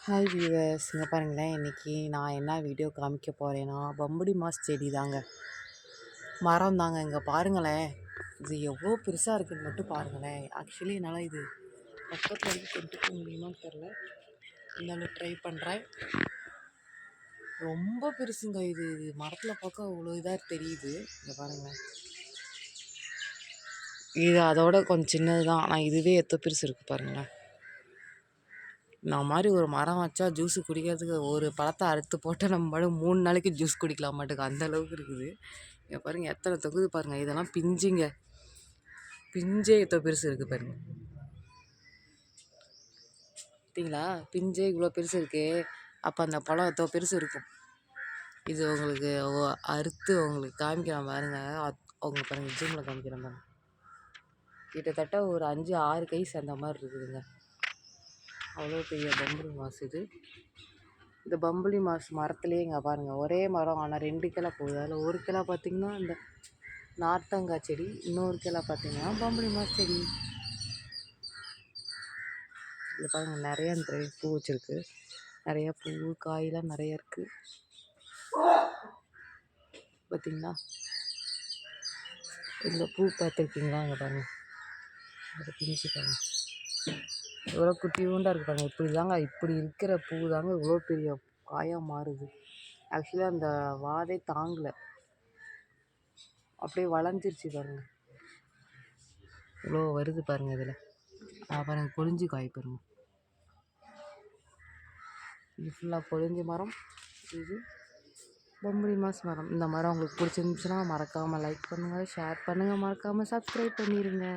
Hi viewers, இங்கே பாருங்களேன். இன்றைக்கி நான் என்ன வீடியோ காமிக்க போகிறேன்னா, பம்புடி மாஸ் செடி தாங்க, மரம் தாங்க. இங்கே பாருங்களேன், இது எவ்வளோ பெருசாக இருக்குதுன்னு மட்டும் பாருங்களேன். ஆக்சுவலி என்னால் இது பக்கத்தில் வந்து கொண்டு போக முடியுமான்னு தெரில, இருந்தாலும் ட்ரை பண்ணுறேன். ரொம்ப பெருசுங்க இது. மரத்தில் பார்க்க அவ்வளோ இதாக தெரியுது. இங்கே பாருங்களேன், இது அதோட கொஞ்சம் சின்னது தான், ஆனால் இதுவே எத்தனை பெருசு இருக்குது பாருங்களேன். நான் மாதிரி ஒரு மரம் வச்சா ஜூஸ் குடிக்கிறதுக்கு ஒரு பழத்தை அறுத்து போட்டால் நம்ம பாட்டு 3 நாளைக்கு ஜூஸ் குடிக்கலாம் மாட்டுக்கு, அந்த அளவுக்கு இருக்குது. இங்கே பாருங்கள் எத்தனை தொகுது பாருங்கள். இதெல்லாம் பிஞ்சுங்க, பிஞ்சே எத்தனை பெருசு இருக்குது பாருங்கள். பார்த்தீங்களா, பிஞ்சே இவ்வளோ பெருசு இருக்குது. அப்போ அந்த பழம் எத்தனை பெருசு இருக்கும். இது உங்களுக்கு அறுத்து உங்களுக்கு காமிக்கிறேன் பாருங்கள். அவங்க பாருங்கள், ஜூமில் காமிக்கிறேன் பாருங்கள். கிட்டத்தட்ட ஒரு 5-6 கை சேர்ந்த மாதிரி இருக்குதுங்க. அவ்வளோ பெரிய பம்புளி மாஸ் இது. இந்த பம்புளி மாஸ் மரத்துலேயே இங்கே பாருங்கள், ஒரே மரம் ஆனால் 2 கிளை போகுது. அதில் ஒரு கிளை பார்த்திங்கன்னா இந்த நார்த்தங்காய் செடி, இன்னொரு கிளை பார்த்திங்கன்னா பம்புளி மாஸ் செடி. இதில் பாருங்கள் நிறையா பூ வச்சுருக்கு, நிறையா பூ காயெலாம் நிறையா இருக்குது. பார்த்திங்களா, இதில் பூ பார்த்துருக்கீங்களா? அங்கே பாருங்கள், அதை பிஞ்சு பாருங்கள் எவ்வளோ குட்டியூண்டாக இருக்குது பாருங்கள். இப்படி தாங்க, இப்படி இருக்கிற பூ தாங்க இவ்வளோ பெரிய காயாக மாறுது. ஆக்சுவலாக அந்த வாதே தாங்கலை, அப்படியே வளைஞ்சிருச்சு பாருங்கள். இவ்வளோ வருது பாருங்கள். இதில் பாருங்கள், பொழிஞ்சு காய் பாருங்கள். இது ஃபுல்லாக பொழிஞ்ச மரம். இது பம்புளி மாஸ் மரம். இந்த மரம் உங்களுக்கு பிடிச்சிருந்துச்சுன்னா மறக்காமல் லைக் பண்ணுங்கள், ஷேர் பண்ணுங்கள், மறக்காமல் சப்ஸ்கிரைப் பண்ணிடுங்க.